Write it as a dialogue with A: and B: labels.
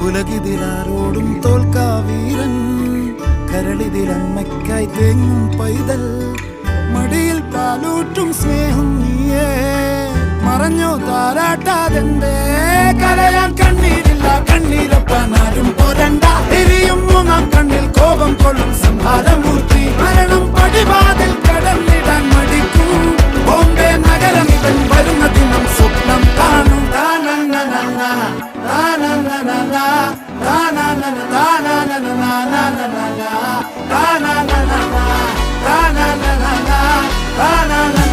A: ഉലകിതിലാരോടും തോൽക്കാ വീരൻ, കരളിതിലമ്മയ്ക്കായി തേങ്ങും പൈതൽ, മടിയിൽ പാലൂറ്റും സ്നേഹം നീയേ. മറഞ്ഞോ താരാട്ടാതെന്റെ കരയാൻ കണ്ണീരില്ല, കണ്ണീരൊപ്പാൻ ആരും പോരണ്ട. എരിയും മൂന്നാം കണ്ണിൽ കോപം കൊള്ളും സംഹാരമൂർത്തി, മരണം പടിവാതിൽ കടന്നിടാൻ മടിക്കും. ബോംബെ നഗരം ഇവൻ വരുന്ന ദിനം സ്വപ്നം കാണും. Na